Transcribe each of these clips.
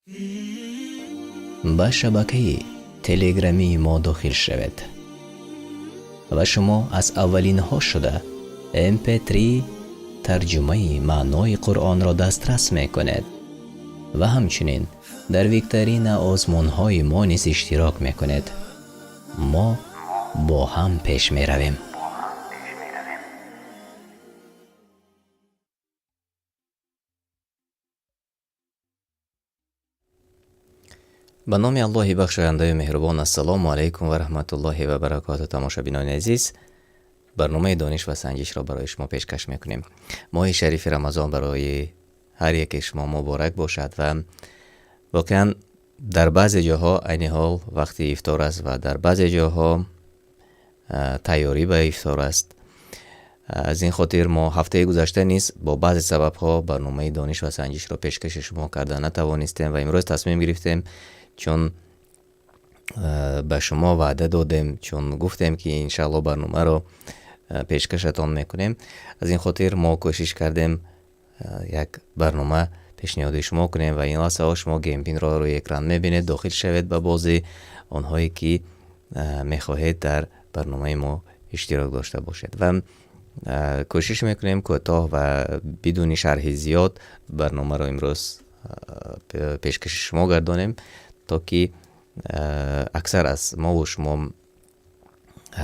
ба шабакаи телеграмии мо дохил шавед ва шумо аз аввалинҳо шуда mp3 тарҷумаи маънои қуръонро дастрас мекунед ва ҳамчунин дар викторина озмунҳои мо низ иштирок мекунед. мо бо ҳам пеш меравем. ба номи аллоҳи бахшояндаyu меҳрубон. ассалому алайкум ва раҳматуллоҳи ва баракату. тамошобинони азиз, барномаи дониш ва санҷишро барои шумо пешкаш мекунем. моҳи шарифи рамазон барои ҳар яке шумо муборак бошад ва воқеан дар баъзе ҷоҳо айни ҳол вақти ифтор аст ва дар баъзе ҷоҳо тайёрӣ ба ифтор аст. аз ин хотир мо ҳафтаи гузашта низ бо баъзе сабабҳо барномаи дониш ва санҷишро пешкаши шумо карда натавонистем ва имрӯз тасмим гирифтем, чун ба шумо ваъда додем, чун гуфтем ки иншаалло барномаро пешкашатон мекунем. аз ин хотир мо кӯшиш кардем як барнома пешниҳоди шумо кунем ва ин лаҳзаҳо шумо геймпинро рӯи экран мебинед. дохил шавед ба бозӣ онҳое ки мехоҳед дар барномаи мо иштирок дошта бошед ва кӯшиш мекунем кӯтоҳ ва бидуни шарҳи зиёд барномаро имрӯз пешкаши шумо гардонем, то ки аксар аз мову шумо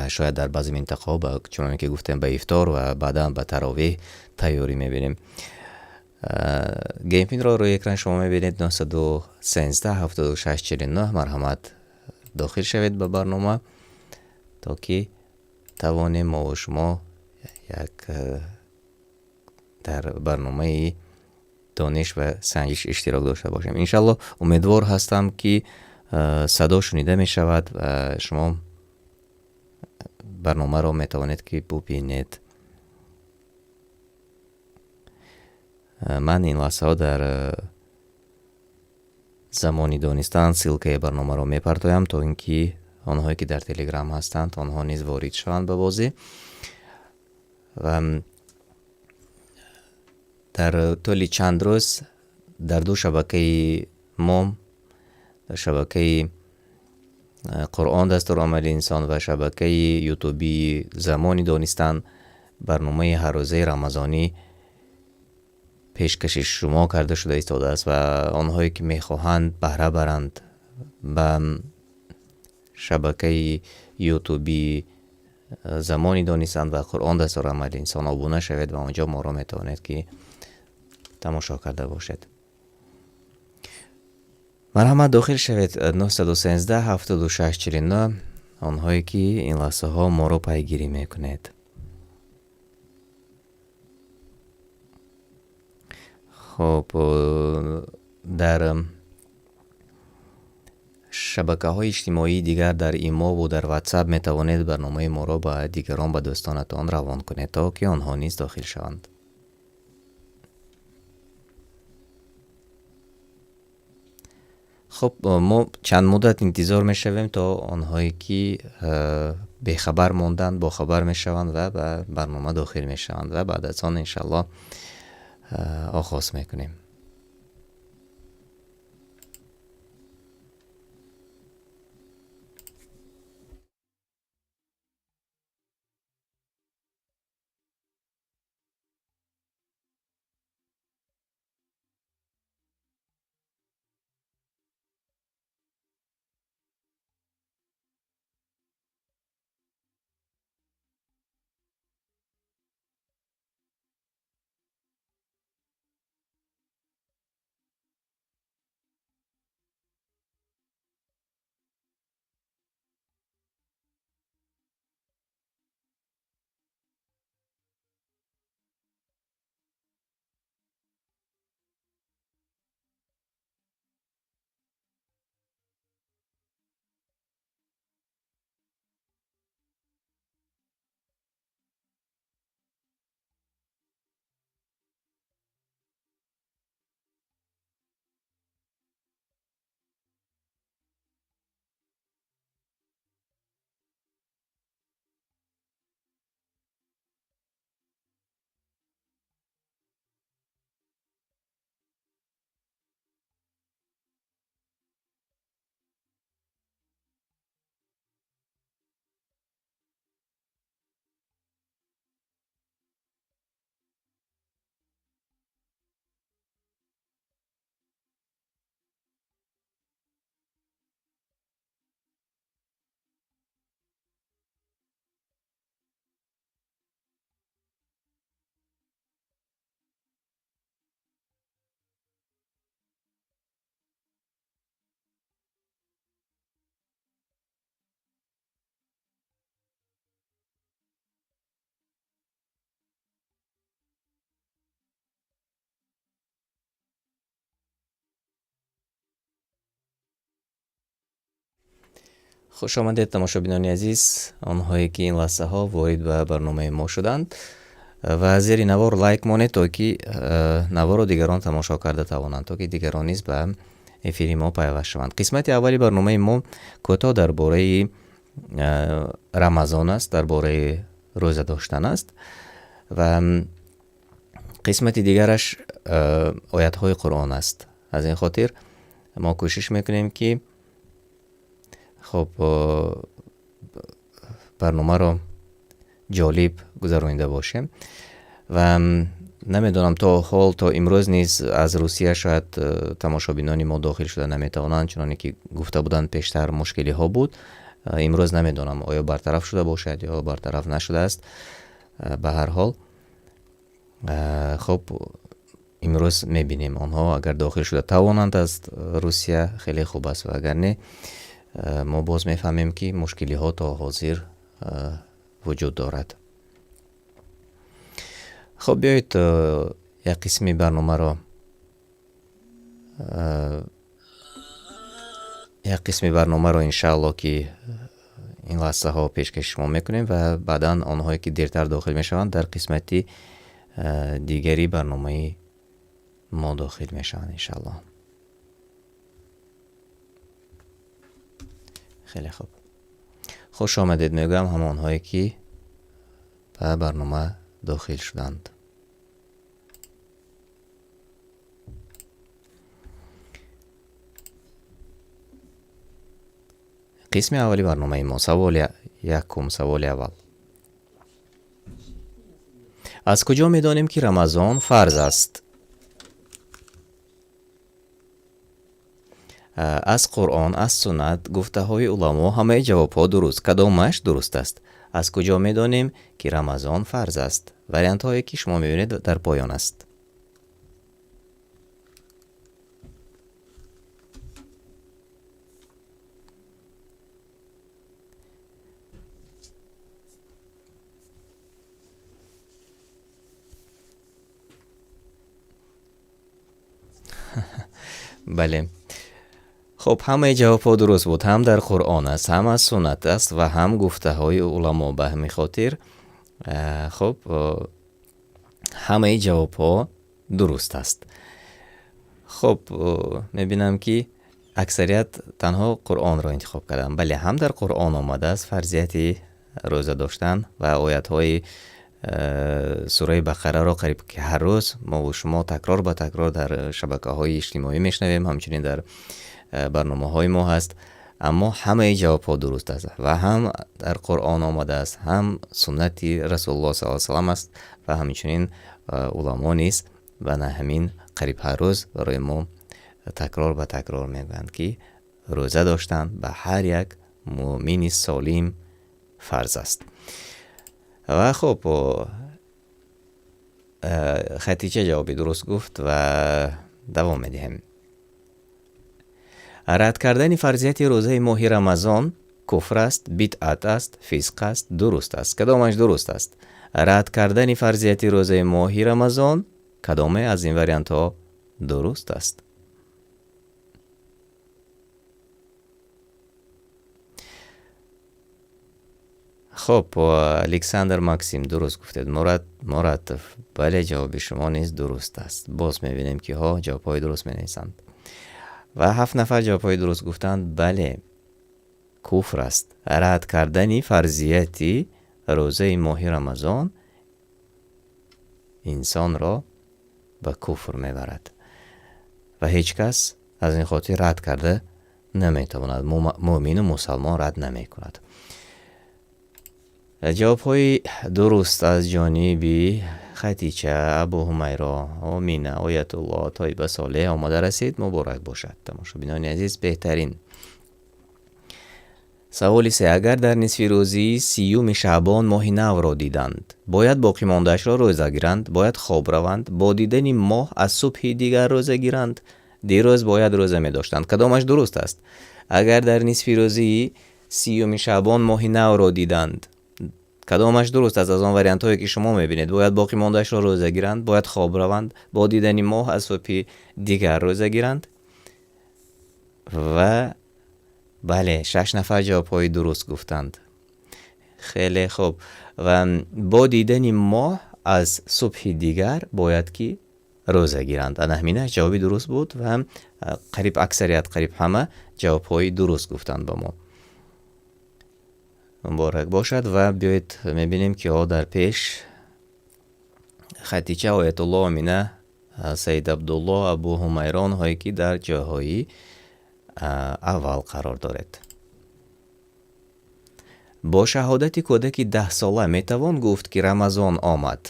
шояд дар баъзе минтақаҳо чуноне ки гуфтем ба ифтор ва баъдан ба таровеҳ тайёрӣ мебинем. геймпинро рӯи экран шумо мебинед. 913 76 49 марҳамат дохил шавед ба барнома, то ки тавонем мову шумо як дар барномаи дониш ва санҷиш иштирок дошта бошем. иншаалло умедвор ҳастам ки садо шунида мешавад ва шумо барномаро метавонед ки бубинед. ман ин лаҳзаҳо дар замони донистан силкаи барномаро мепартоям, то ин ки онҳое ки дар телеграм ҳастанд онҳо низ ворид шаванд ба бозӣ. ва дар тӯли чанд рӯз дар ду шабакаи мо, шабакаи қуръон дастурамали инсон ва шабакаи ютубии замони донистан, барномаи ҳаррӯзаи рамазонӣ пешкаши шумо карда шуда истодааст ва онҳое ки мехоҳанд баҳра баранд ба шабакаи ютубии замони донистан ва қуръон дастурамали инсон обуна шавед ва онҷо моро метавонед ки тамошо карда бошед. марҳамат дохил шавед 913 76 49 онҳое ки ин лаҳзаҳо моро пайгирӣ мекунед. хоб, дар шабакаҳои иҷтимоии дигар дар имову дар ватсап метавонед барномаи моро ба дигарон, ба дӯстонатон равон кунед, то ки онҳо низ дохил шаванд. хуб, мо чанд муддат интизор мешавем то онҳое ки бехабар монданд бохабар мешаванд ва ба барнома дохил мешаванд ва баъд аз он иншаалло оғоз мекунем. خوش آمدید تماشابینان عزیز، آنهایی که این لحظه ها وارد به برنامه ما شدند و زیر نوار لایک مانید تا که نوار رو دیگران تماشا کرده توانند، تا که دیگران نیز به افیری ما پیوست شوند. قسمت اولی برنامه ما کوتاه درباره رمضان است، درباره روزه داشتن است و قسمت دیگرش آیات های قرآن است. از این خاطر ما کوشش میکنیم که خب برنامه رو جالب گذرانده باشه و نمیدونم تا حال تا امروز نیز از روسیه شاید تماشابینان ما داخل شده نمیتوانند، چنانه که گفته بودند پیشتر مشکلی ها بود. امروز نمیدونم آیا برطرف شده باشد یا برطرف نشده است. به هر حال خب امروز میبینیم آنها اگر داخل شده توانند از روسیه خیلی خوب است و اگر نه ما باز میفهمیم که مشکلی ها تا حاضر وجود دارد. خب بیایید یک قسمی برنامه را انشاءالله که این لحظه ها پیشکش شما میکنیم و بعدا آنهایی که دیرتر داخل میشوند در قسمتی دیگری برنامه ما داخل میشوند انشاءالله. خیلی خوب، خوش آمدید میگم همانهایی که به برنامه داخل شدند. قسم اولی برنامه ما، سوال اول: از کجا میدانیم که رمضان فرض است؟ از قرآن، از سنت، گفته های علما، همه جواب ها درست. کدامش درست است؟ از کجا میدانیم که رمضان فرض است؟ وریانت هایی که شما میبینید در پایان است. بله، خب همه جواب ها درست بود، هم در قرآن است، هم از سنت است و هم گفته های علما. به همین خاطر خب همه جواب ها درست است. خب میبینم که اکثریت تنها قرآن را انتخاب کردن. بله، هم در قرآن آمده است فرضیت روزه داشتن و آیات های سوره بقره را قریب که هر روز ما و شما تکرار به تکرار در شبکه های اجتماعی میشنویم، همچنین در برنامه های ما هست. اما همه جواب ها درست است و هم در قرآن آمده است، هم سنت رسول الله صلی الله علیه و سلم است و همچنین علما نیست و نه همین قریب هر روز برای ما تکرار به تکرار میگویند که روزه داشتن به هر یک مؤمن سالم فرض است. و خب خدیجه جوابی درست گفت و دوام میدهیم. رد کردن فرضیت روزه ماه رمضان کفر است، بدعت است، فسق است، درست است؟ کدامش درست است؟ رد کردن فرضیت روزه ماه رمضان کدام از این وریانت ها درست است؟ خب الکساندر ماکسیم درست گفتید. مرتب بله، جواب شما نیز درست است. باز میبینیم که ها جواب های درست مینویسند و 7 نفر جواب های درست گفتند. بله، کفر است. رد کردن فرضیت روزه ماه رمضان انسان را به کفر میبرد و هیچ کس از این خاطر رد کرده نمیتواند. مؤمن و مسلمان رد نمی کند. جواب های درست از جانب خدیجه، ابو همیرا، آمینه، آیت الله، طیبه، صالح آمده رسید. مبارک باشد تماشابینان عزیز. بهترین سوال 3: اگر در نصف روزی 30 شعبان ماه نو را دیدند، باید باقی ماندهش را روزه گیرند؟ باید خواب روند؟ با دیدن ماه از صبح دیگر روزه گیرند؟ دیروز باید روزه می داشتند؟ کدامش درست است؟ اگر در نصف روزی 30 شعبان ماه نو را دیدند، کدامش درست است از آن وریانت هایی که شما میبینید؟ باید باقی ماندهش را روزه گیرند؟ باید خواب روند؟ با دیدن ماه از صبح دیگر روزه گیرند؟ و بله 6 نفر جوابهای درست گفتند. خیلی خوب. و با دیدن ماه از صبح دیگر باید که روزه گیرند. همینه جوابی درست بود و هم قریب اکثریت قریب همه جوابهای درست گفتند با ما. مبارک باشد و بیایید میبینیم که در پیش خدیجه آیت الله امینه سید عبدالله ابو همیران هایی که در جاهای اول قرار دارد. با شهادت کودکی 10 ساله میتوان گفت که رمضان آمد.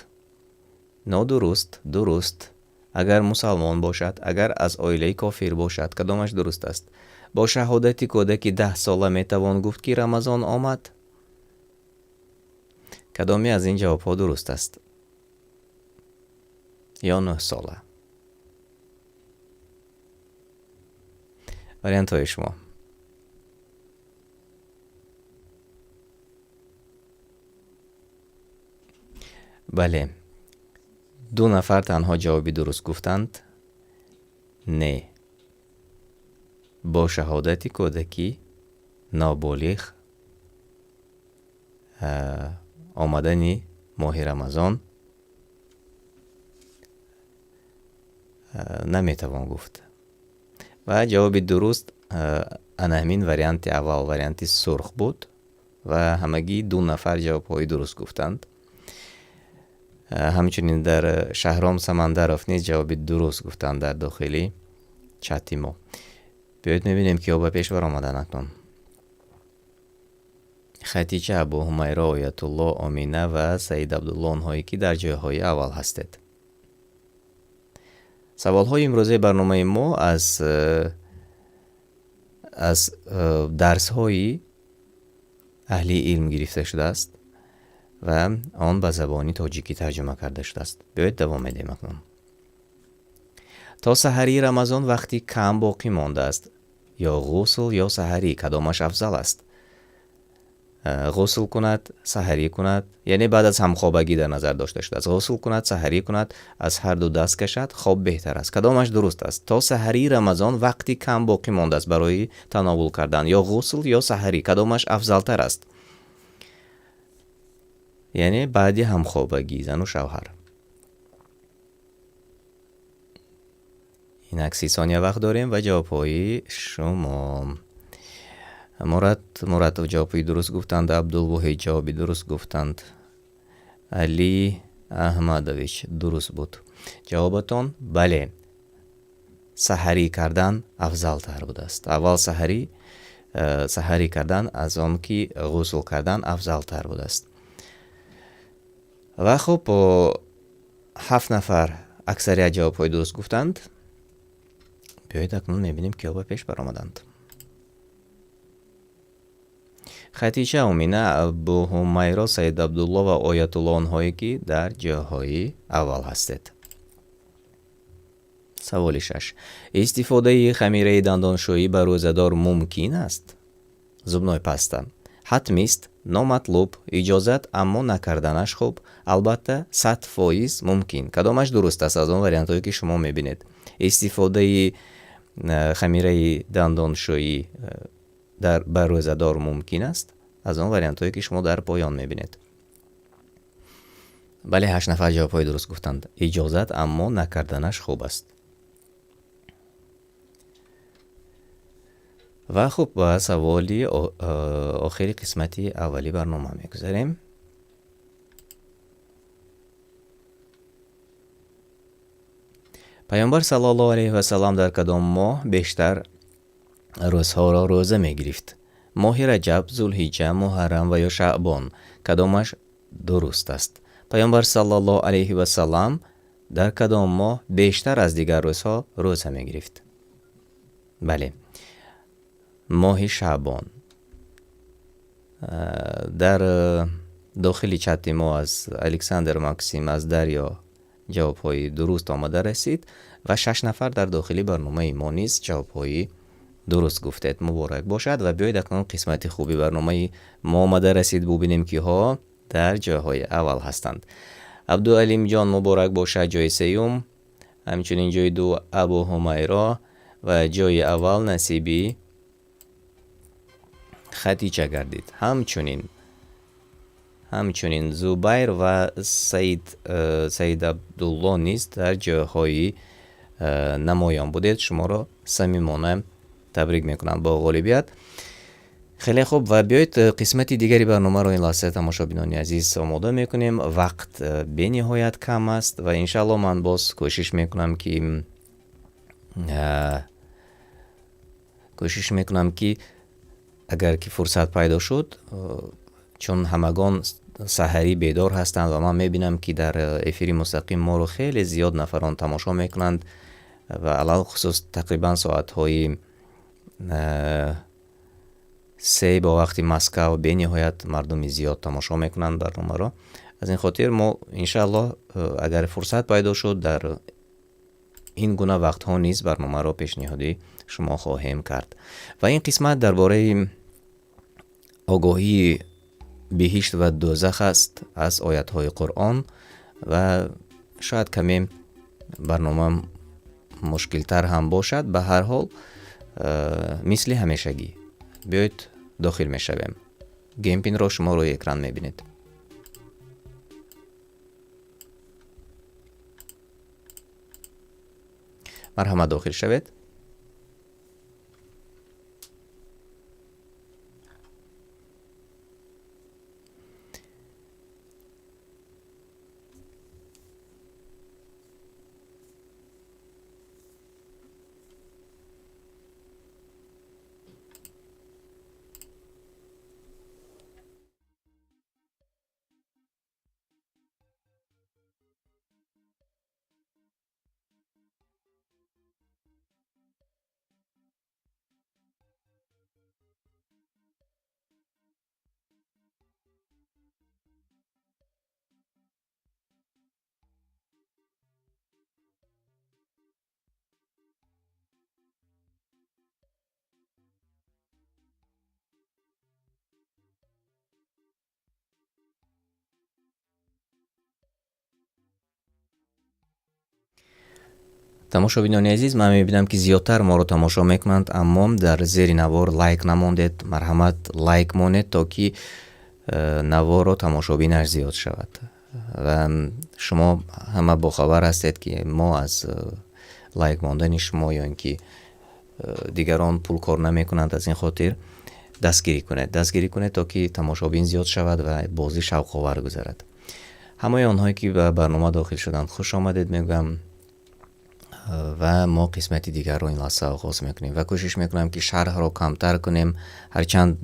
نادرست، درست. اگر مسلمان باشد، اگر از عائله کافر باشد، کدامش درست است؟ با شهادت کودکی 10 ساله میتوان گفت که رمضان آمد؟ کدامی از این جواب ها درست است؟ یا 9 ساله؟ وریانت های شما. بله 2 نفر تنها جوابی درست گفتند. نه، با شهادت کودکی نابالغ آمدن ماه رمضان نمیتوان گفت. و جواب درست همین وریانت اول، وریانت سرخ بود و همگی 2 نفر جواب های درست گفتند. همچنین در شهرام سمندرف نیز جواب درست گفتند در داخلی چت ما. بیایید میبینیم که او به پیش بر آمدن اکنون. خدیجه ابو همیره آیت الله امینه و سید عبدالله آنهایی که در جایهای اول هستید. سوال های امروزه برنامه ما از درس های اهلی علم گرفته شده است و آن به زبانی تاجیکی ترجمه کرده شده است. بیایید دوام میدیم اکنون. تا سحری رمضان وقتی کم باقی مانده است، یا غسل یا سحری، کدامش افضل است؟ غسل کند، سحری کند، یعنی بعد از همخوابگی در نظر داشته شده است. غسل کند، سحری کند، از هر دو دست کشد، خواب بهتر است. کدامش درست است؟ تا سحری رمضان وقتی کم باقی مانده است برای تناول کردن، یا غسل یا سحری، کدامش افضل تر است؟ یعنی بعدی همخوابگی زن و شوهر. این 30 ثانیه وقت داریم و جوابهای شما. مراد جوابی درست گفتند. عبدالوحید جوابی درست گفتند. علی احمدویچ درست بود. جوابتان بله، سحری کردن افضل تر بود است. اول سحری کردن از آن که غسل کردن افضل تر بود است. و خب 7 نفر اکثریت جوابهای درست گفتند. بیایید اکنون میبینیم که به پیش برآمدند. خدیجه امینه ابو همیره سید عبدالله و آیت الله آنهایی که در جاهای اول هستید. سوال 6. استفاده خمیره دندانشویی بر روزه‌دار ممکن است؟ زبنای پسته. حتمی است، نامطلوب، اجازت اما نکردنش خوب، البته 100% ممکن. کدامش درست است از آن وریانت هایی که شما میبینید؟ استفاده خمیره دندانشویی بر روزه‌دار ممکن است از آن وریانت هایی که شما در پایان میبینید. بله 8 نفر جواب های درست گفتند. اجازت اما نکردنش خوب است. و خب با سوالی آخری قسمتی اولی برنامه میگذاریم. پیامبر صلی الله علیه و سلام در کدام ماه بیشتر روزها را روزه میگرفت؟ ماه رجب، ذوالحجه، محرم و یا شعبان، کدامش درست است؟ پیامبر صلی الله علیه و سلام در کدام ماه بیشتر از دیگر روزها روزه میگرفت؟ بله، ماه شعبان. در داخلی چت ما از الکساندر ماکسیم از دریا جوابهای درست آمده رسید و 6 نفر در داخلی برنامه ما نیز جوابهای درست گفتید. مبارک باشد و بیایید اکنون قسمت خوبی برنامه ما آمده رسید. ببینیم که ها در جاهای اول هستند. عبدالعلیم جان مبارک باشد جای سیوم، همچنین جای 2 ابو همیره و جای اول نصیبی خطیچه گردید. همچنین زبیر و سید عبدالله نیز در جاهای نمایان بودید. شما را صمیمانه تبریک میکنم با غالبیت. خیلی خوب و بیایید قسمت دیگری برنامه را این لحظه تماشابینان عزیز آماده میکنیم. وقت به نهایت کم است و انشالله من باز کوشش میکنم که اگر که فرصت پیدا شد، چون همگان سحری بیدار هستند و من میبینم که در افیری مستقیم ما رو خیلی زیاد نفران تماشا میکنند و علاوه خصوص تقریبا ساعت های 3 با وقتی مسکو به نهایت مردم زیاد تماشا میکنند برنامه را. از این خاطر ما انشاءالله اگر فرصت پیدا شد در این گونه وقت ها نیز برنامه را پیشنهادی شما خواهیم کرد. و این قسمت درباره آگاهی بهشت و دوزخ است از آیات های قرآن و شاید کمی برنامه مشکل تر هم باشد. به هر حال مثل همیشگی بیایید داخل می شویم. گیم پین را شما روی اکران می بینید. مرحمت داخل شوید. تماشابینان عزیز، من میبینم که زیادتر ما رو تماشا میکنند، اما در زیر نوار لایک نماندید. مرحمت لایک مانید تا که نوار رو تماشابینش زیاد شود و شما همه باخبر هستید که ما از لایک ماندن شما یا اینکه دیگران پول کار نمیکنند، از این خاطر دستگیری کنید تا که تماشابین زیاد شود و بازی شوق آور گذرد. همه آنهایی که به برنامه داخل شدند خوش آمدید میگم و ما قسمتی دیگر رو این لحظه آغاز میکنیم و کوشش میکنم که شرح رو کمتر کنیم. هرچند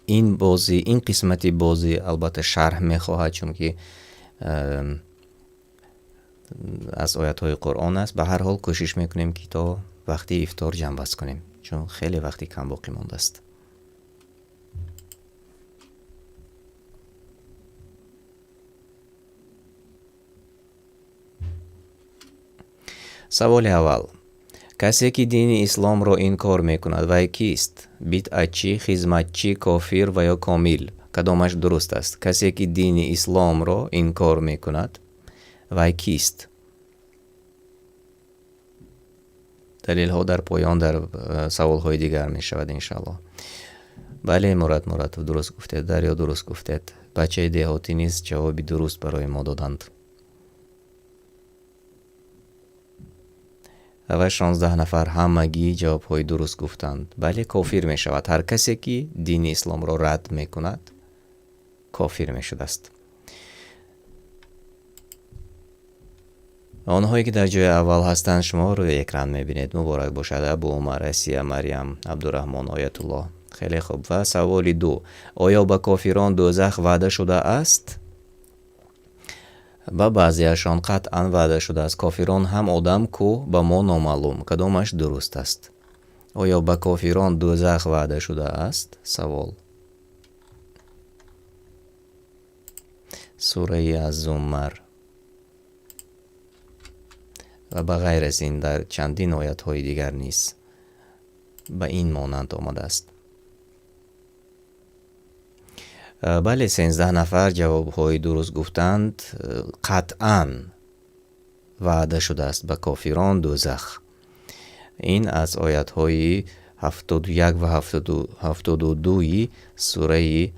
این قسمتی بازی البته شرح میخواهد، چون که از آیات های قرآن است. به هر حال کوشش میکنیم که تا وقتی افطار جمع بست کنیم، چون خیلی وقتی کم باقی مانده است. سوال اول: کسی که دین اسلام را انکار میکند وی کیست؟ بدعتچی، خدمتچی، کافر و یا کامل؟ کدامش درست است؟ کسی که دین اسلام را انکار میکند وی کیست؟ دلیل ها در پایان در سوال های دیگر می شود انشاءالله. بله مراد درست گفتید. دریا درست گفتید. بچه دهاتی نیست جوابی درست برای ما دادند. و 16 نفر همگی جواب های درست گفتند. بله کافر می شود. هر کسی که دین اسلام را رد می کند کافر می شده است. آنهایی که در جای اول هستند شما روی اکران می بینید. مبارک باشد. ابو عمر، اسیه، مریم، عبدالرحمن، آیت الله. خیلی خوب. و سوال 2: آیا به کافران دوزخ وعده شده است؟ با بعضیشان قطعا وعده شده است. کافران هم آدم کو به ما نامعلوم. کدامش درست است؟ آیا به کافران دوزخ وعده شده است؟ سوال. سوره الزمر و به غیر از این در چندین آیت های دیگر نیست به این مانند آمده است. بله 13 نفر جواب های درست گفتند. قطعا وعده شده است به کافران دوزخ. این از آیت های 71 و 72 سوره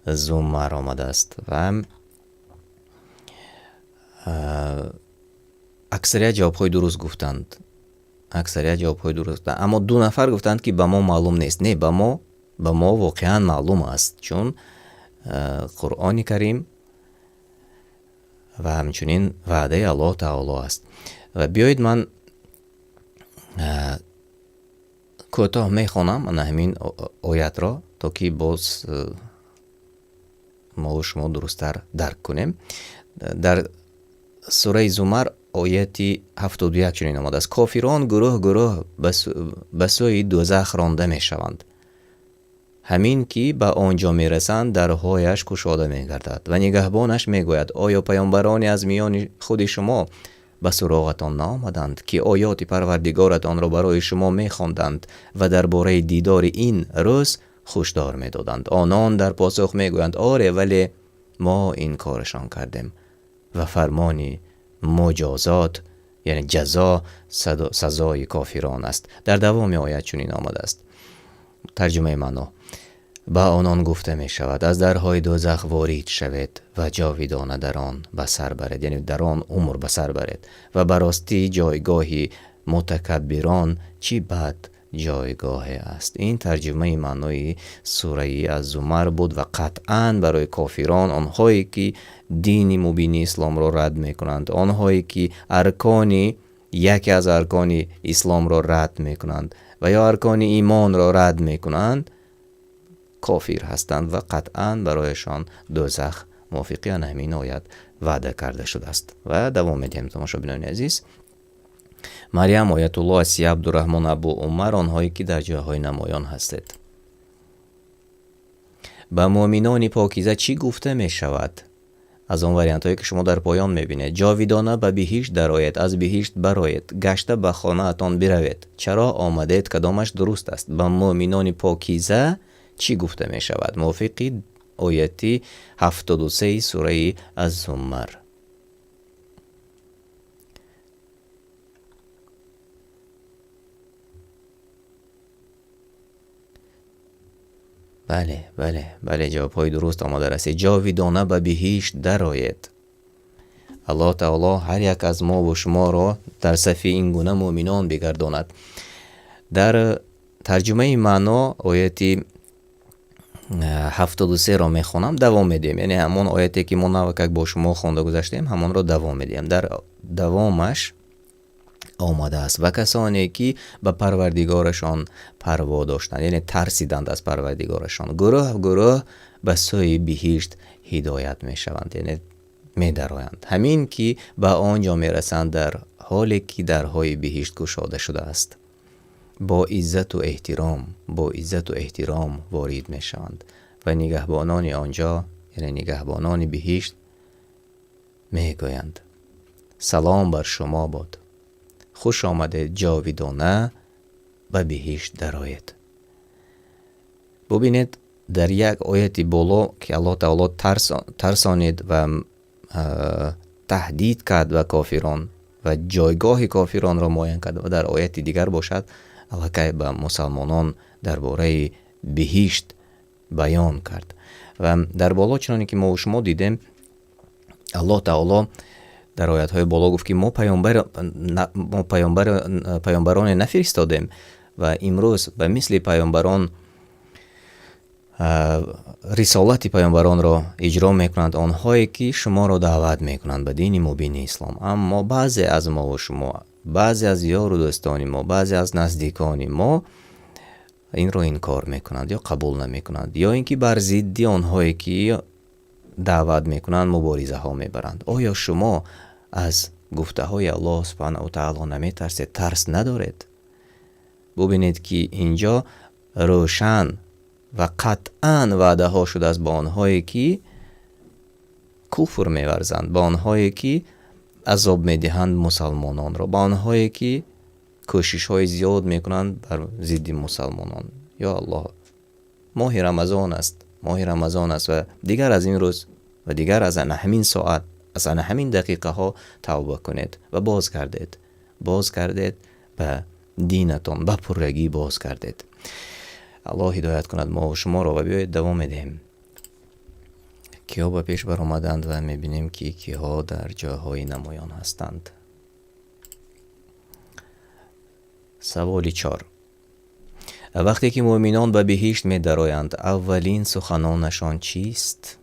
زمر آمده است و اکثریت جوابهای درست گفتند. اما 2 نفر گفتند که به ما معلوم نیست. نه، به ما واقعا معلوم است، چون قرآن کریم و همچنین وعده الله تعالی است. و بیایید من کوتاه میخوانم همین آیت را تا که باز ما و شما درست‌تر درک کنیم. در سوره زمر آیت 71 چنین آمده است: کافران گروه به سوی دوزخ رانده می شوند، همین که به آنجا می رسند درهایش گشاده می گردد و نگهبانش می گوید آیا پیامبرانی از میان خود شما به سراغتان نآمدند که آیات پروردگارتان را برای شما می خواندند و درباره دیدار این روز هشدار می دادند؟ آنان در پاسخ می گویند آره، ولی ما این کارشان کردیم و فرمانی مجازات یعنی جزا سزای کافران است. در دوام آیت چنین آمده است: ترجمه معنا: به آنان گفته می شود از درهای دوزخ وارد شوید و جاویدانه در آن به سر برید، یعنی در آن عمر به سر برید و براستی جایگاهی متکبران چی بد جایگاه است. این ترجمه معنای سوره از زمر بود و قطعا برای کافران، آنهایی که دین مبین اسلام را رد می کنند، آنهایی که یکی از ارکان اسلام را رد می کنند و یا ارکان ایمان را رد می کنند، کافر هستند و قطعا برایشان دوزخ موافقی همین آیت وعده کرده شده است. و دوام میدیم تماشابینان عزیز. مریم آیت الله اسی عبدالرحمن ابو عمر، آنهایی که در جاهای نمایان هستید. به مؤمنان پاکیزه چی گفته می شود؟ از آن وریانت هایی که شما در پایان می بینید: جاویدانه به بهشت درآیید، از بهشت برآیید، گشته به خانه اتان بروید. چرا آمدید؟ کدامش درست است؟ به مؤمنان پاکیزه چی گفته می شود؟ موافقی آیت 73 سوره از زمر. بله جواب های درست آمده رسید. جاویدانه به بهشت درآیید. الله تعالی هر یک از ما و شما را در صف این گونه مؤمنان بگرداند. در ترجمه معنا آیت 73 را میخوانم، دوام میدیم، یعنی همون آیتی که ما نوکک با شما خوانده گذاشتیم همون را دوام میدیم. در دوامش آمده است: و کسانی که به پروردگارشان پروا داشتند، یعنی ترسیدند از پروردگارشان، گروه به سوی بهشت هدایت می شوند، یعنی می درآیند، همین که به آنجا می رسند در حالی که درهای بهشت گشاده شده است. با عزت و احترام وارد می شوند و نگهبانان آنجا، یعنی نگهبانان بهشت، می گویند سلام بر شما باد، خوش آمده جاویدانه به بهشت درآیید. ببینید در یک آیت بالا که الله تعالی ترسانید و تهدید کرد و کافران و جایگاه کافران را معین کرد، و در آیت دیگر باشد الکی به مسلمانان درباره بهشت بیان کرد. و در بالا چنانی که ما و شما دیدیم، الله تعالی در آیات‌های بالا گفت که ما پیامبران نفرستادیم و امروز به مثل پیامبران رسالت پیامبران را اجرا میکنند، آنهایی که شما را دعوت میکنند به دین مبین اسلام. اما بعضی از ما و شما، بعضی از یار و دوستان ما، بعضی از نزدیکان ما این را انکار میکنند یا قبول نمیکنند، یا اینکه بر ضد آنهایی که دعوت میکنند مبارزه ها میبرند. آیا شما از گفته های الله سبحانه و تعالی نمیترسید؟ ترس ندارید؟ ببینید که اینجا روشن و قطعا وعده ها شده است با آنهایی که کفر میورزند، با آنهایی که عذاب میدهند مسلمانان را، با آنهایی که کوشش های زیاد میکنند بر ضد مسلمانان. یا الله، ماه رمضان است و دیگر از این روز و دیگر از همین ساعت، از همین دقیقه ها توبه کنید و باز گردید به دینتان به پرگی باز کردید. الله هدایت کند ما و شما را و بیایید دوام میدهیم. کیا به پیش بر آمدند و میبینیم که کیها در جاهای نمایان هستند. سوالی 4. وقتی که مؤمنان به بهشت می درآیند اولین سخنانشان چیست؟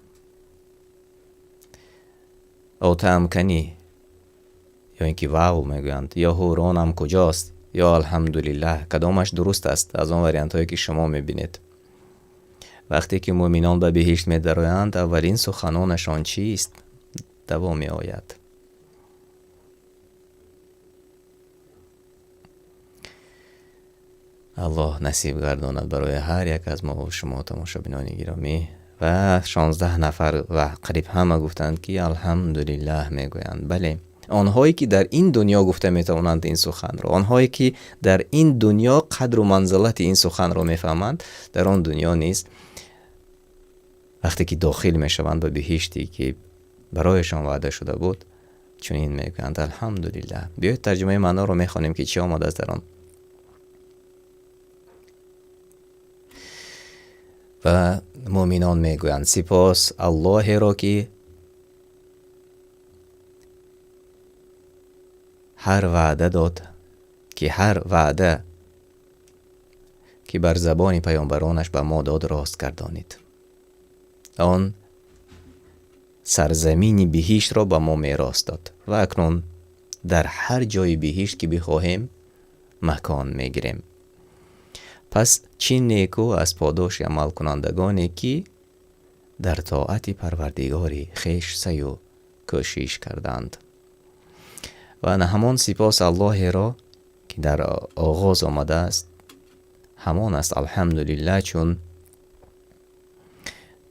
او طعم کنی، یا اینکه واو میگویند، یا حورانم کجاست، یا الحمدلله. کدامش درست است از آن وریانت هایی که شما میبینید؟ وقتی که مؤمنان به بهشت می درآیند اولین سخنانشان چیست؟ دوام می آید. الله نصیب گرداند برای هر یک از ما و شما تماشابینان گرامی. و 16 نفر و قریب همه گفتند که الحمدلله میگویند. بله، آنهایی که در این دنیا گفته میتوانند این سخن را، آنهایی که در این دنیا قدر و منزلت این سخن را میفهمند، در آن دنیا نیست وقتی که داخل میشوند به بهشتی که برایشان وعده شده بود چنین میگویند الحمدلله. بیایید ترجمه معنا رو میخوانیم که چی آمده است در آن. و مؤمنان میگویند سپاس الله را که هر وعده که بر زبان پیامبرانش به ما داد راست گردانید. آن سرزمین بهشت را به ما میراث داد و اکنون در هر جای بهشت که بخواهیم مکان میگیریم. پس چه نیکو از پاداش عمل کنندگانی که در طاعت پروردگاری خویش سعی و کوشش کردند. و نه همان سپاس الله را که در آغاز آمده است همان است الحمدلله، چون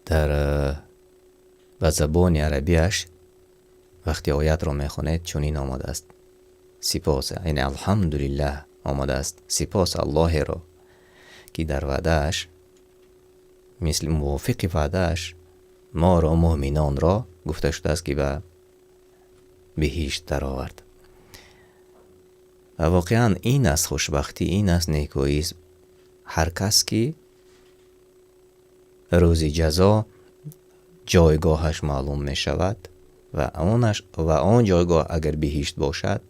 در به زبان عربیش وقتی آیت را میخونید چنین آمده است سپاس، یعنی الحمدلله آمده است سپاس الله را که در وعدهش مثل موافق وعدهش ما را مؤمنان را گفته شده است که به بهشت در آورد. و واقعا این است خوشبختی، این است نیکویی. هر کس که روز جزا جایگاهش معلوم می شود و آن جایگاه اگر بهشت باشد،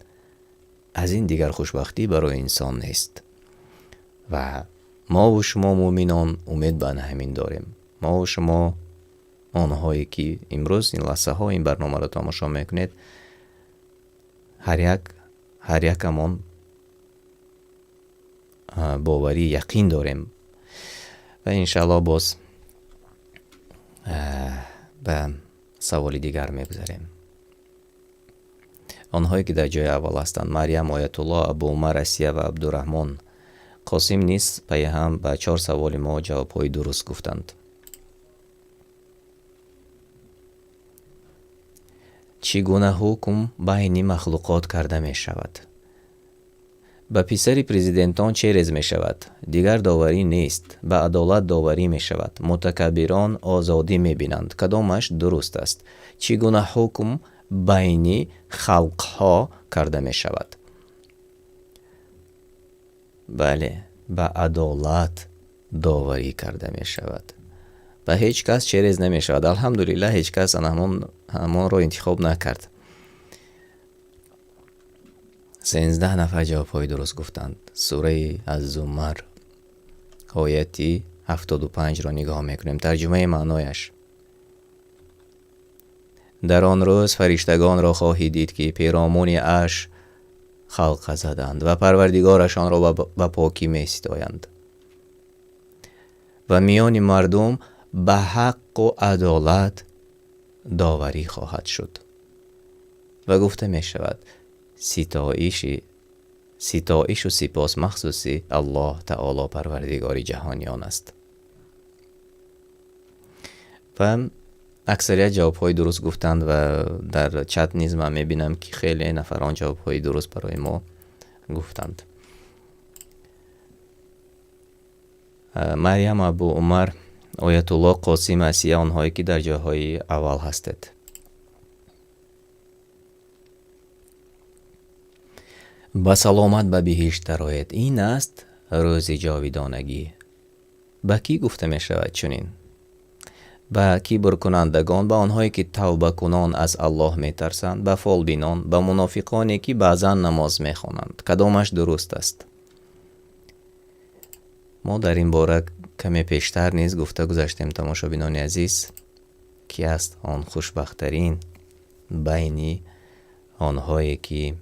از این دیگر خوشبختی برای انسان نیست. و ما و شما مؤمنان امید به همین داریم. ما و شما آنهایی که امروز این لحظه ها این برنامه را تماشا میکنید، هر یکمان باوری یقین داریم و انشاءالله باز به سوال دیگر میگذاریم. آنهایی که در جای اول هستند مریم، آیت الله، ابو عمر، اسیه و عبدالرحمن قاسم نیست پای هم به 4 سوال ما جوابهای درست گفتند. چگونه حکم بین مخلوقات کرده می شود؟ به پسر پرزیدنتان چه ریز می شود؟ دیگر داوری نیست، به عدالت داوری می شود. متکبران آزادی می بینند، کدامش درست است؟ چگونه حکم بین خلقها کرده می شود؟ بله، به عدالت داوری کرده می شود. به هیچ کس چه ریز نمی شود. الحمدلله هیچ کس همان رو انتخاب نکرد. 13 نفر جوابهای درست گفتند. سوره الزمر آیتی 75 را نگاه میکنیم. ترجمه معنایش: در آن روز فرشتگان را خواهید دید که پیرامون عرش خلق زدند و پروردگارشان را به پاکی می ستایند و میان مردم به حق و عدالت داوری خواهد شد و گفته می شود ستایش و سپاس مخصوصی الله تعالی پروردگار جهانیان است. و اکثریت جوابهای درست گفتند و در چت نیز من میبینم که خیلی نفران جوابهای درست برای ما گفتند. مریم، ابو عمر، آیت الله، قاسم، اسیه آنهایی که در جاهای اول هستید. به سلامت به بهشت درآید. این است روز جاودانگی. به کی گفته می شود چنین؟ به کبر کنندگان، به آنهایی که توبه کنان از الله می ترسند، به فالبینان، به منافقانی که بعضا نماز می خوانند. کدامش درست است؟ ما در این باره کمی پیشتر نیز گفته گذاشتیم تماشابینان عزیز کی است آن خوشبخترین بین آنهایی که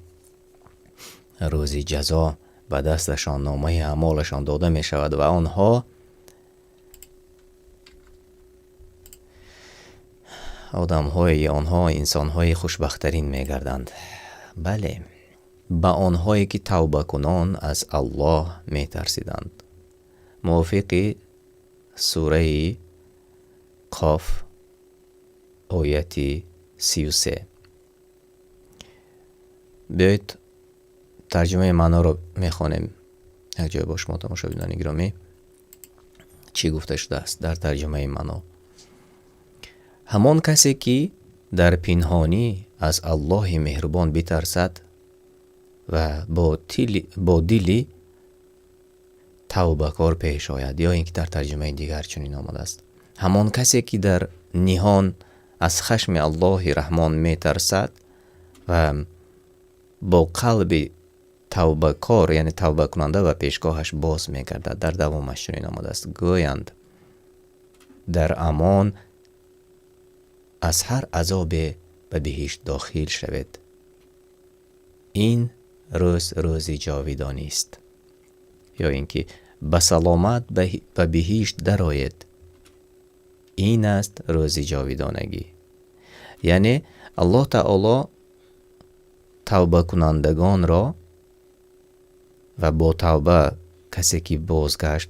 روز جزا به دستشان نامه اعمالشان داده می شود و آنها انسانهای خوشبخترین می گردند. بله، به آنهایی که توبه کنان از الله می ترسیدند. موافق سوره قاف آیت 33. بیایید ترجمه معنا رو میخوانیم. یک جای با شما تماشابینان گرامی چی گفته شده است در ترجمه معنا. همان کسی که در پنهانی از الله مهربان بترسد و با دلی توبه کار پیش آید، یا اینکه در ترجمه دیگر چنین آمده است همان کسی که در نهان از خشم الله رحمان می ترسد و با قلب توبه کار، یعنی توبه کننده و پیشگاهش باز می گردد. در دوامش چنین آمده است گویند در امان از هر عذاب به بهشت داخل شوید. این روز جاودانی است. یا اینکه به سلامت به بهشت درآید. این است روز جاودانگی. یعنی الله تعالی توبه کنندگان را و با توبه کسی که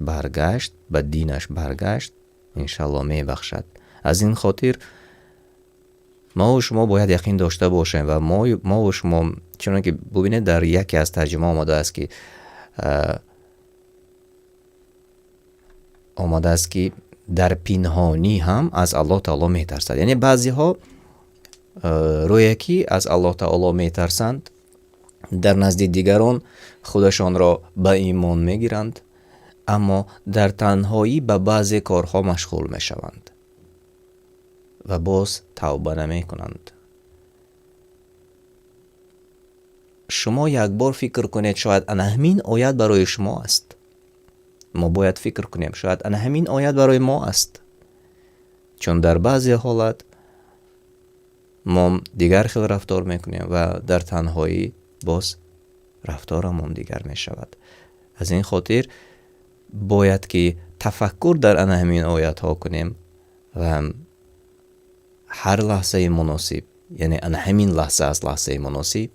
برگشت به دینش برگشت انشالله می بخشد. از این خاطر ما و شما باید یقین داشته باشیم و ما و شما، چون که ببینید در یکی از ترجمه آمده است که در پنهانی هم از الله تعالی می ترسد. یعنی بعضی ها رویکی از الله تعالی می ترسند، در نزد دیگران خودشان را به ایمان می گیرند، اما در تنهایی به بعضی کارها مشغول می شوند و باز توبه نمی کنند. شما یک بار فکر کنید شاید ان همین آیت برای شما است. ما باید فکر کنیم شاید ان همین آیت برای ما است، چون در بعضی حالت ما دیگر خیلی رفتار میکنیم و در تنهایی باز رفتارمون دیگر میشود. از این خاطر باید که تفکر در ان همین آیت ها کنیم و هر لحظه مناسب، یعنی ان همین لحظه از لحظه مناسب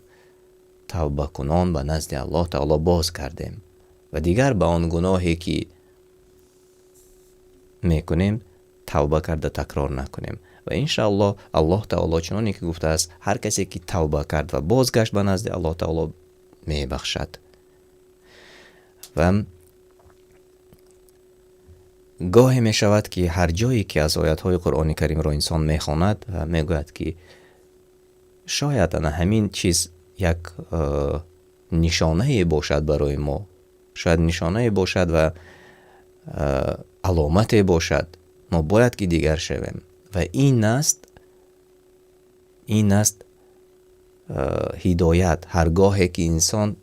توبه کنان به نزد الله تعالی باز کردیم و دیگر به آن گناهی که میکنیم توبه کرده تکرار نکنیم و انشاءالله الله تعالی چنانی که گفته است هر کسی که توبه کرد و بازگشت به نزد الله تعالی میبخشد. و گاهی می شود که هر جایی که از آیات های قرآن کریم را انسان میخواند و میگوید که شاید همین چیز یک نشانه باشد برای ما، شاید نشانه باشد و علامت باشد، ما باید که دیگر شویم و این است هدایت. هرگاهی که انسان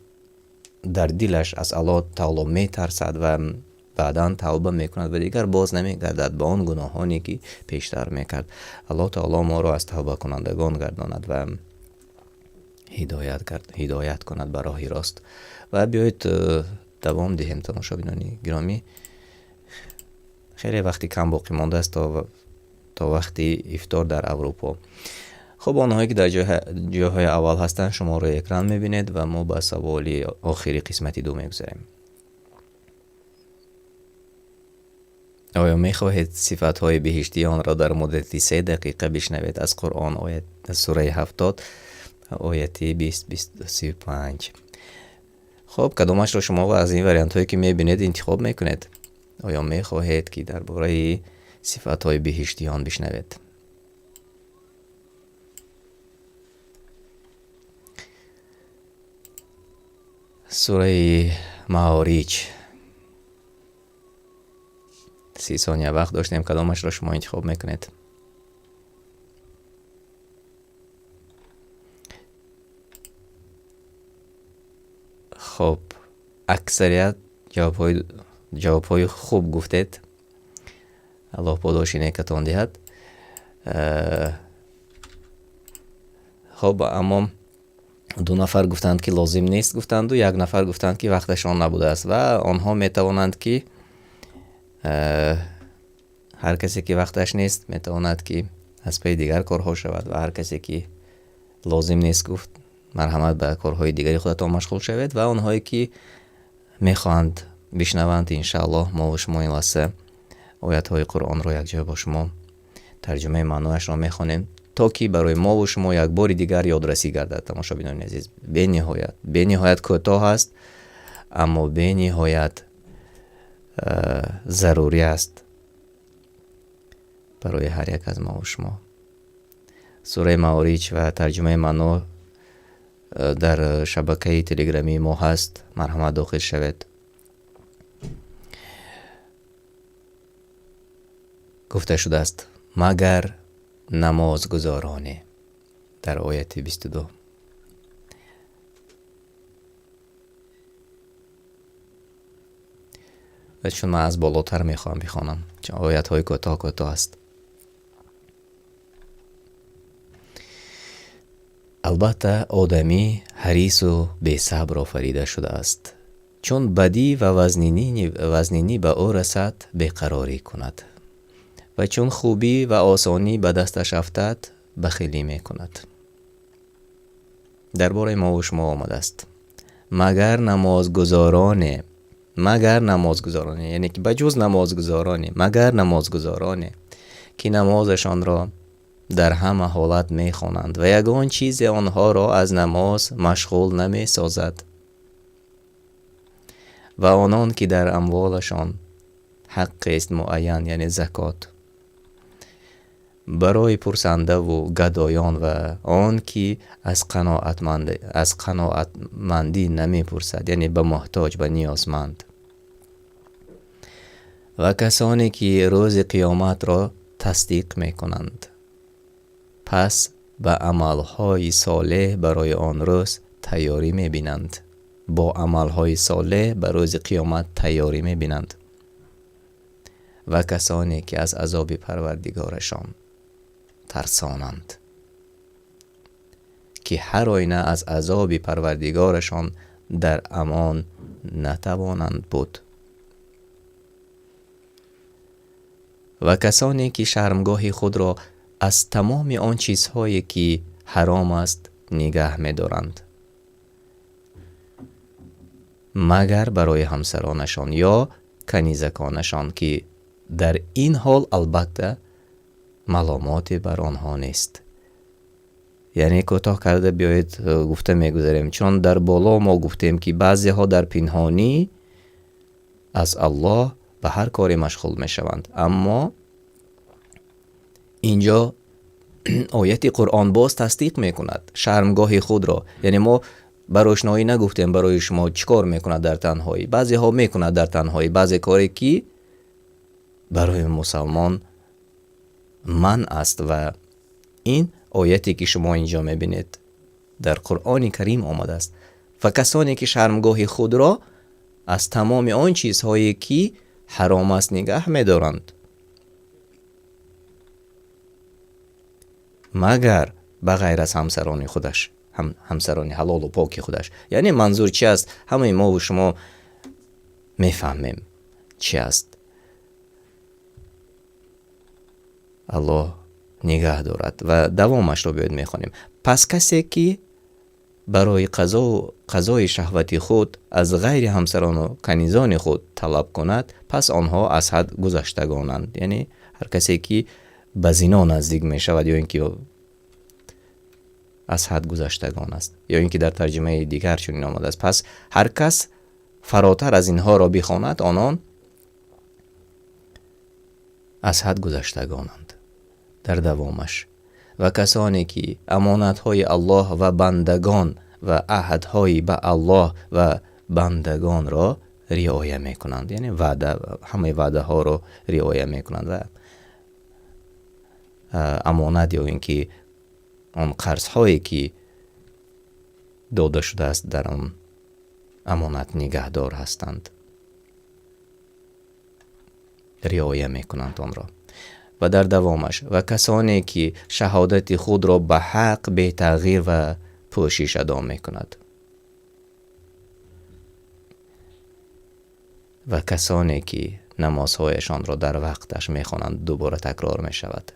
در دلش از الله تعالی می ترسد و بعداً توبه میکند و دیگر باز نمیگردد به آن گناهانی که پیشتر میکرد. الله تعالی ما را از توبه کنندگان گرداند و هدایت کند به راه راست. و بیایید دوام دهیم تماشابینان گرامی. خیلی وقتی کم باقی مانده است تا وقتی افطار در اروپا. خب آنهایی که در جاهای اول هستند شما را اکران میبینید و ما به سوال آخری قسمتی 2 میگذاریم. آیا میخواهید صفتهای بهشتیان را در مدت 3 دقیقه بشنوید از قرآن آیت سوره 70 آیت 20-35؟ خب کدامش را شما و از این وریانت هایی که میبینید انتخاب میکنید؟ آیا میخواهید که درباره صفتهای بهشتیان بشنوید؟ سوره معارج 30 ثانیه وقت داشتیم، کدامش را شما انتخاب میکنید؟ خب اکثریت جوابهای خوب گفتید. الله پاداش نیکتان دهد. خب اما 2 نفر گفتند که لازم نیست گفتند و 1 نفر گفتند که وقتشان نبوده است و آنها میتوانند که هر کسی که وقتش نیست میتواند که از پی دیگر کارها شود و هر کسی که لازم نیست گفت مرحمت به کارهای دیگری خودتان مشغول شوید و آنهایی که میخواهند بشنوند انشاءالله ما و شما این لحظه آیات‌های قرآن را یک جای با شما ترجمه معنایش را میخوانیم تا که برای ما و شما یک بار دیگر یادرسی گردد. تماشابینان عزیز، به نهایت کوتاه است اما به نهایت ضروری است برای هر یک از ما و شما. سوره معارج و ترجمه معنا در شبکه تلگرامی ما هست، مرحمت داخل شوید. گفته شده است مگر نمازگزارانه در آیت 22. و چون من از بالاتر میخوام بخوانم چون آیت های کوتاه است. البته آدمی حریص و بی صبر آفریده شده است، چون بدی و وزنینی به او رسد بیقراری کند و چون خوبی و آسانی به دستش افتد بخیلی می کند. درباره ما و شما آمده است مگر نمازگزارانه یعنی که بجز نمازگزارانه که نمازشان را در همه حالت می خوانند و یگان چیز آنها را از نماز مشغول نمی سازد و آنان که در اموالشان حق است معین یعنی زکات برای پرسنده و گدایان و آن که از قناعتمندی نمی پرسد یعنی به محتاج به نیازمند و کسانی که روز قیامت را تصدیق می کنند پس به عملهای صالح برای آن روز تیاری می بینند. با عملهای صالح به روز قیامت تیاری می بینند و کسانی که از عذاب پروردگارشان ترسانند که هر آینه از عذاب پروردگارشان در امان نتوانند بود و کسانی که شرمگاه خود را از تمام آن چیزهایی که حرام است نگه می دارند مگر برای همسرانشان یا کنیزکانشان که در این حال البته ملاماتی بر آنها نیست. یعنی کوتاه کرده بیایید گفته میگذاریم چون در بالا ما گفتیم که بعضی ها در پنهانی از الله به هر کاری مشغول می شوند، اما اینجا آیت قرآن باز تصدیق می کند شرمگاه خود را. یعنی ما براشنایی نگفتیم برای شما چیکار میکند در تنهایی. بعضی ها میکند در تنهایی بعضی کاری که برای مسلمان من است و این آیتی که شما اینجا میبینید در قرآن کریم آمده است و کسانی که شرمگاه خود را از تمام آن چیزهایی که حرام است نگه میدارند مگر بغیر از همسران خودش، همسران حلال و پاک خودش. یعنی منظور چی است؟ همه ما و شما میفهمیم چی است. الله نگه دارد و دوامش رو بیاید میخوانیم. پس کسی که برای قضای شهوتی خود از غیر همسران و کنیزان خود طلب کند پس آنها از حد گذشتگانند. یعنی هر کسی که به زنا نزدیک می شود یا اینکه از حد گذشتگان است یا اینکه در ترجمه دیگر چنین آمده است پس هر کس فراتر از اینها را بخواند آنان از حد گذشتگانند. در دوامش و کسانی که امانتهای الله و بندگان و عهدهای به الله و بندگان را رعایت میکنند، یعنی همه وعده ها را رعایت میکنند و امانت یا اینکه آن قرض هایی که داده شده است در آن امانت نگهدار هستند، رعایت میکنند آن را. و در دوامش و کسانی که شهادت خود را به حق به تغییر و پوشش ادا میکند و کسانی که نمازهایشان را در وقتش میخوانند دوباره تکرار میشود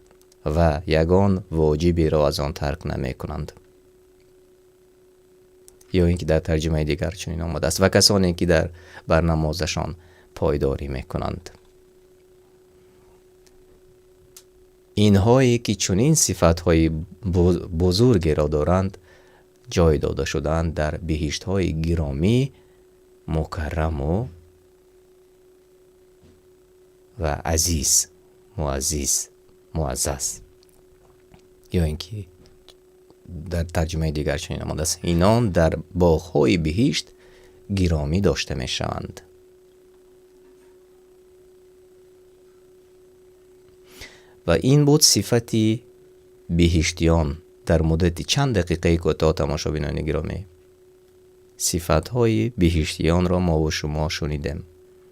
و یگان واجبی را از آن ترک نمیکنند. یا اینکه در ترجمه دیگر چنین آمده است و کسانی که بر نمازشان پایداری میکنند. اینهایی که چنین صفتهای بزرگی را دارند جای داده شدند در بهشت‌های گرامی، مکرم و عزیز، معزز. یا اینکه در ترجمه دیگر چنین آمده است اینان در باغ‌های بهشت گرامی داشته می‌شوند. و این بود صفتی بهشتیان در مدت چند دقیقه کوتاه. تماشابینان گرامی، صفت‌های بهشتیان را ما و شما شنیدیم.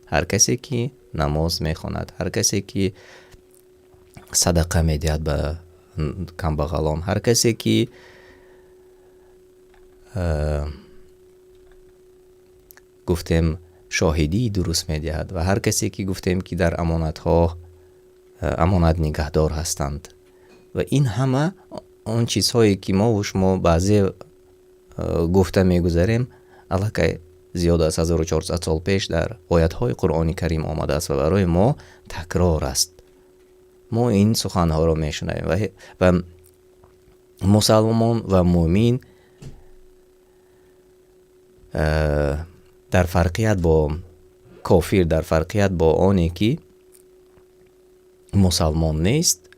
هر کسی که نماز می‌خواند، هر کسی که صدقه می‌دهد به کمبغلان، هر کسی که گفتیم شاهدی درست می‌دهد و هر کسی که گفتیم که در امانت‌ها امانت نگهدار هستند. و این همه آن چیزهایی که ما و شما بعضی گفته میگذاریم البته زیاد از 1400 سال پیش در آیات‌های قرآن کریم آمده است و برای ما تکرار است. ما این سخنها را میشنویم و مسلمان و مؤمن در فرقیت با کافر، در فرقیت با آنی که مسلمان نیست،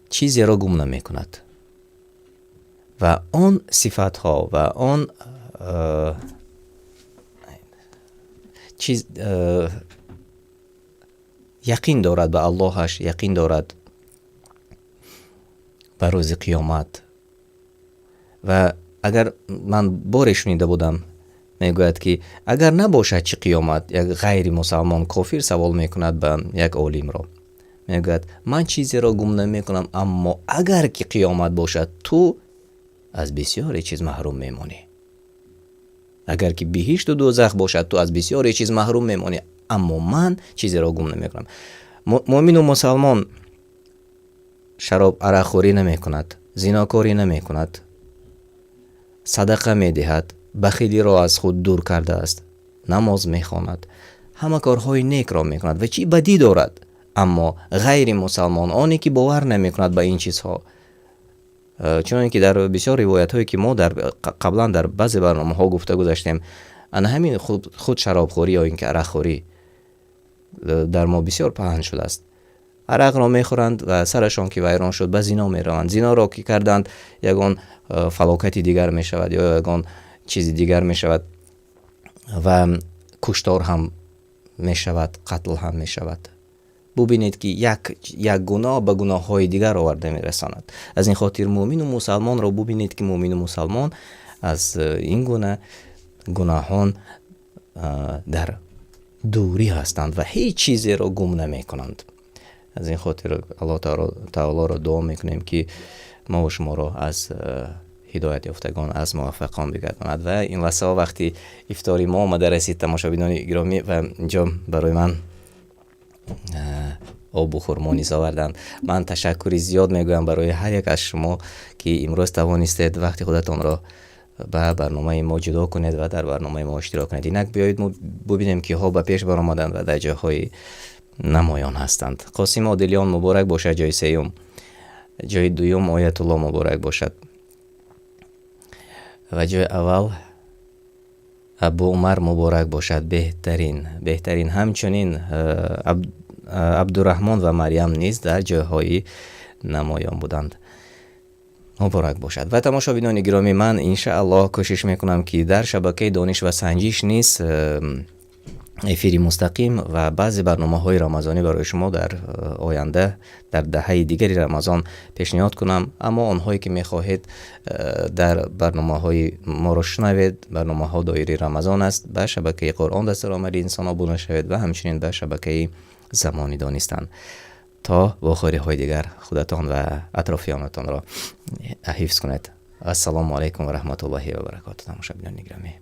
چیزی را گم نمی کند و آن صفت ها و آن چیز یقین دارد به اللهش، یقین دارد به روز قیامت. و اگر من باری شنیده بودم میگوید که اگر نباشد چه قیامت، یک غیر مسلمان کافر سوال میکند به یک عالم را، میگوید من چیزی را گم نمیکنم، اما اگر که قیامت باشد تو از بسیاری چیز محروم میمونی. اگر که بهشت و دوزخ باشد تو از بسیاری چیز محروم میمونی، اما من چیزی را گم نمیکنم. مؤمن و مسلمان شراب عرق خوری نمیکند، زناکاری نمیکند، صدقه میدهد، بخیلی را از خود دور کرده است، نماز میخواند، همه کارهای نیک را میکند و چی بدی دارد. اما غیر مسلمان، آنی که باور نمیکند به این چیزها، چون که در بسیار روایت هایی که ما قبلا در بعضی برنامه ها گفته گذاشتیم، ان همین خود شراب خوری یا اینکه عرق خوری در ما بسیار پهن شده است. عرق را میخورند و سرشان که ویران شد به زنا میروند. زنا را که کردند یگان فلاکتی دیگر میشود یا یگان چیزی دیگر میشود و کشتار هم میشود، قتل هم میشود. ببینید که یک گناه به گناه های دیگر آورده میرساند. از این خاطر مؤمن و مسلمان را ببینید که مؤمن و مسلمان از این گناهان در دوری هستند و هیچ چیزی را گم نمی کنند. از این خاطر الله تعالی را دعا میکنیم که ما و شما را از هدایت یافتگان، از موفقان بگرداند. و این لحظه وقتی افطاری ما آمده رسید تماشابینان گرامی و اینجا برای من آب و خرمانیز آوردند. من تشکری زیاد میگویم برای هر یک از شما که امروز توانستید وقتی خودتان را به برنامه ما جدا کنید و در برنامه ما اشتراک کنید. اینک بیایید ببینیم که ها به پیش برآمدند و در جاهای نمایان هستند. قاسم عادلیان مبارک باشد جای سیوم، جای دوم آیت الله مبارک باشد و جای اول ابو عمر مبارک باشد. بهترین همچنین عبدالرحمن و مریم نیز در جاهای نمایان بودند. مبارک باشد. و تماشابینان گرامی، من انشاءالله کوشش میکنم که در شبکه دانش و سنجش نیز افیری مستقیم و بعضی برنامه های رمضانی برای شما در آینده در دهه دیگری رمضان پیشنهاد کنم. اما آنهایی که میخواهید در برنامه های ما را شنوید، برنامه ها دایره رمضان است، به شبکه قرآن دستور آمده انسان ابونه شوید و همچنین به شبکه زمانی دانستن. تا واخوری های دیگر خودتان و اطرافیانتان را حفظ کنید. السلام علیکم و رحمت الله و برکاته. تماشابینان گرامی،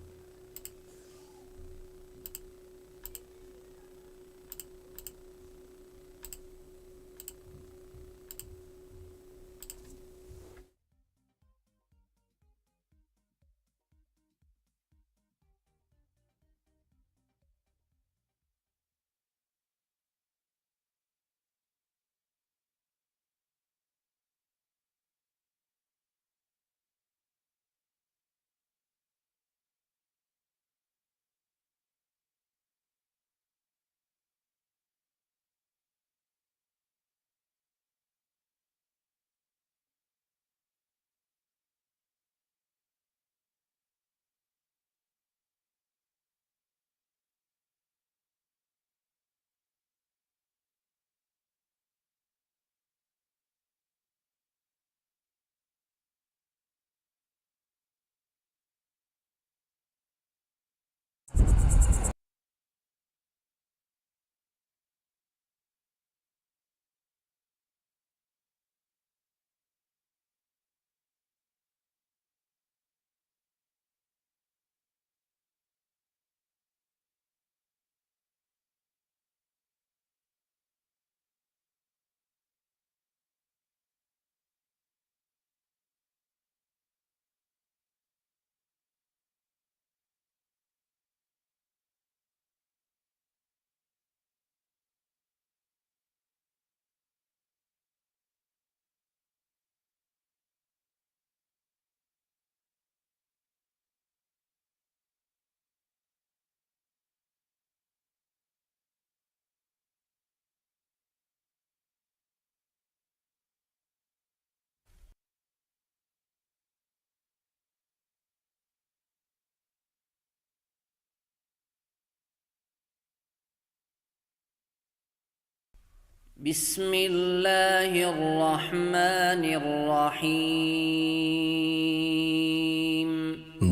بسم الله الرحمن الرحیم.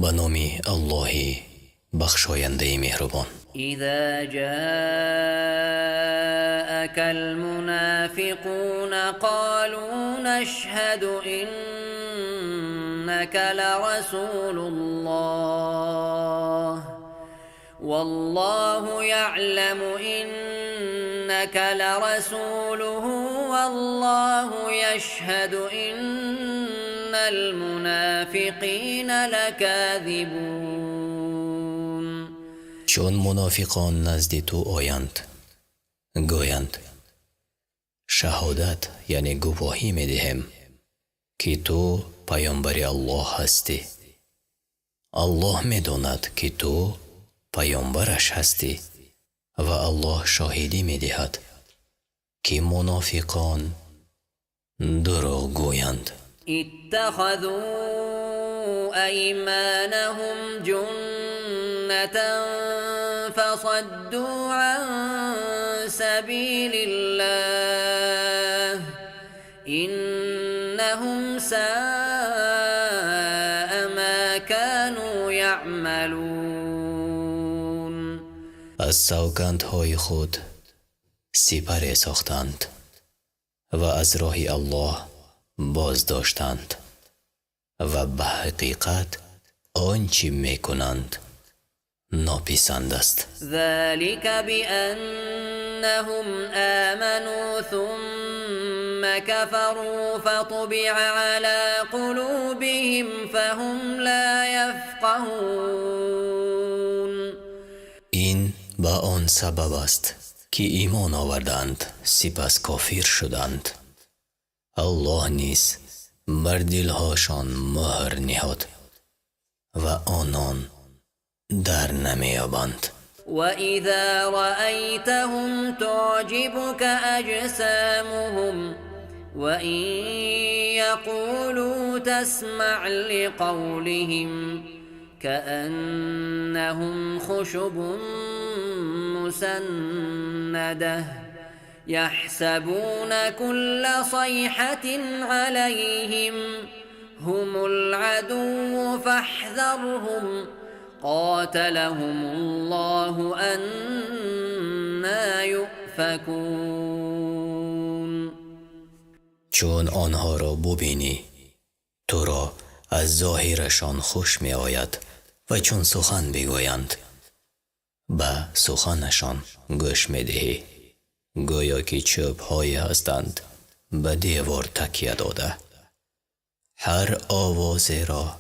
به نام الله بخشاینده مهربان. اذا جاءك المنافقون قالوا نشهد إنك لرسول الله والله يعلم إنك لرسوله والله يشهد إن المنافقين لكاذبون. چون منافقان نزد تو آیند گویند شهادت یعنی گواهی می دهم که تو پیامبر الله هستی. الله می داند که تو پیامبرش هستی و الله شاهدی می دهد که منافقان دروغ گویند. اتخذوا أيمانهم جنة فصدوا عن سبيل الله إنهم ساء ما كانوا يعملون. از سوگندهای خود سپر ساختند و از راه الله باز داشتند و به حقیقت آنچه می کنند ناپسند است. ذلك بأنهم آمنوا ثم كفروا فطبع على قلوبهم فهم لا يفقهون. این به آن سبب است که ایمان آوردند سپس کافر شدند. الله نیز بر دلهاشان مهر نهاد و آنان در نمیابند. وإذا رأيتهم تعجبك أجسامهم وإن يقولوا تسمع لقولهم كأنهم خشب مسندة يحسبون كل صيحة عليهم هم العدو فاحذرهم قاتلهم الله أنا يؤفكون. چون آنها را ببینی تو را از ظاهرشان خوش می آید و چون سخن بگویند به سخنشان گوش می دهی گویا که چوب هایی هستند به دیوار تکیه داده هر آوازی را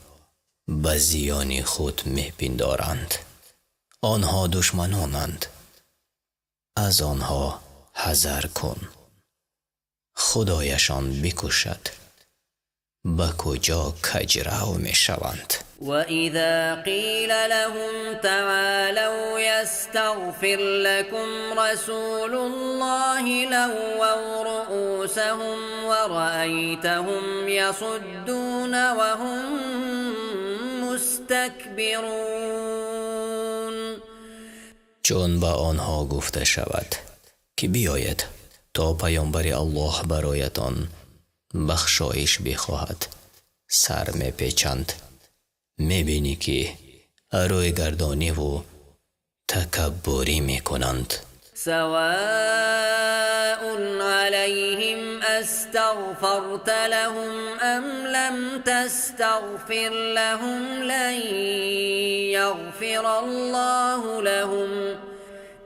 به زیان خود می پندارند. آنها دشمنانند، از آنها حذر کن خدایشان بکشد به کجا کجرو می شوند. وإذا قيل لهم تعالوا يستغفر لكم رسول الله لووا رؤوسهم ورأيتهم يصدون وهم مستكبرون. چون به آنها گفته شود که بیاید تا پیامبر الله برایتان بخشایش بخواهد سر می پیچند می بینی که روی گردانی و تکبری می کنند. سواء عليهم استغفرت لهم ام لم تستغفر لهم لن يغفر الله لهم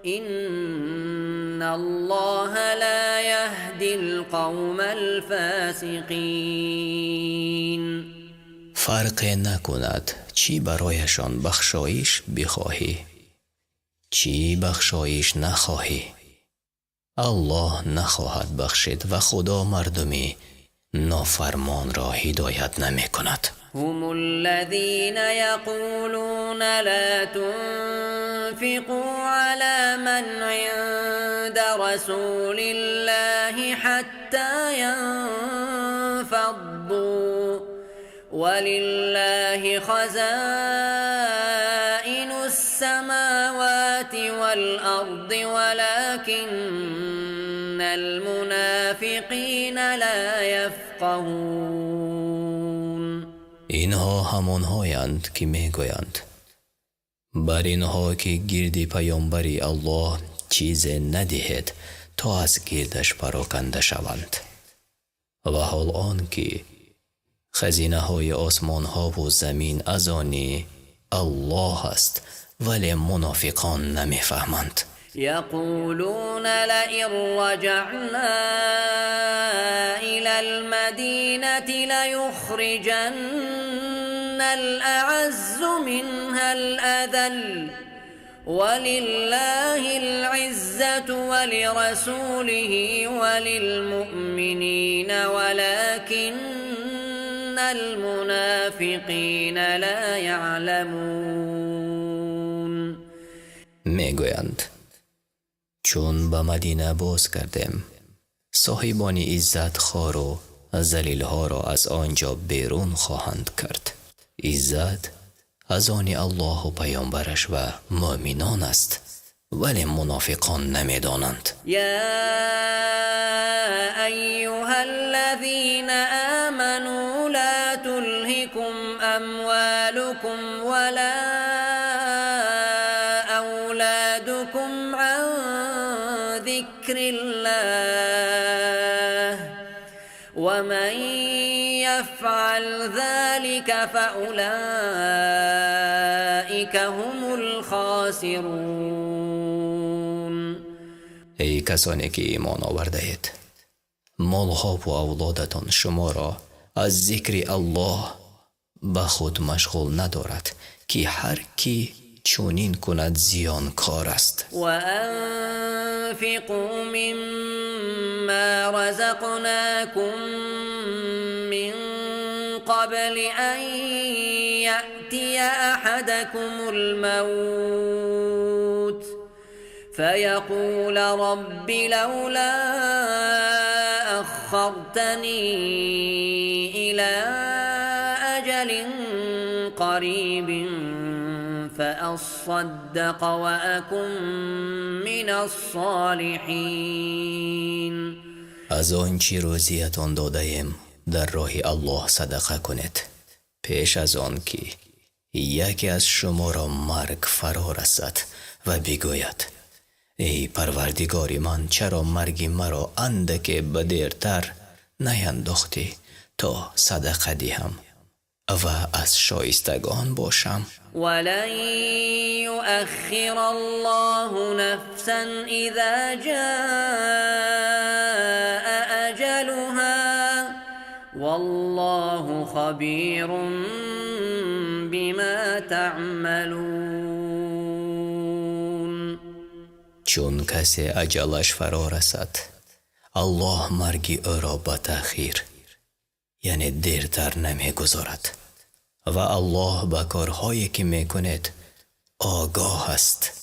إن الله لا يهدي القوم الفاسقين. فرق نکند چی برایشان بخشایش بخواهی چی بخشایش نخواهی الله نخواهد بخشید و خدا مردمی نافرمان را هدایت نمی کند. هم الذين يقولون لا تنفقوا على من عند رسول الله حتى ينفضوا ولله خزائن السماوات والأرض ولكن المنافقين لا يفقهون. اینها همانهایند که میگویند بر اینها که گرد پیامبری الله چیز ندهد تا از گردش پراکنده شوند و حال آن که خزینه های آسمان ها و زمین از آن الله است ولی منافقان نمیفهمند. يقولون لئن رجعنا إلى المدينة ليخرجن الأعز منها الأذل ولله العزة ولرسوله وللمؤمنين ولكن المنافقين لا يعلمون. میگویند چون به مدینه باز کردیم صاحبان عزت خوار و ذلیل ها را از آنجا بیرون خواهند کرد. عزت از آن الله و پیامبرش و مؤمنان است ولی منافقان نمیدانند. یا ایها الذین آمنوا لا تلهکم اموالکم ولا اولادکم عن ذکر الله ومن يفعل ذلك فأولئك هم الخاسرون. ای کسانی که ایمان آورده اید مالها و اولادتان شما را از ذکر الله به خود مشغول ندارد که هر کی چونین کند زیانکار است. و انفقوا مما رزقناكم من قبل ان یأتی احدكم الموت فيقول رب لولا أخرتني إلى أجل قريب فأصدق وأكن من الصالحين. از آنچه روزیتان داده‌ایم در راه الله صدقه کنید پیش از آن که یکی از شما را مرگ فرا رسد و بگوید ای پروردگار من، چرا مرگ مرا اندک بدیرتر نینداختی تا صدقه دهم و از شایستگان باشم. ولن يؤخر الله نفسا اذا جاء اجلها والله خبیر بما تعملون. چون کسی اجلش فرا رسد الله مرگ او را به تأخیر یعنی دیرتر نمیگذارد و الله به کارهایی که میکنید آگاه است.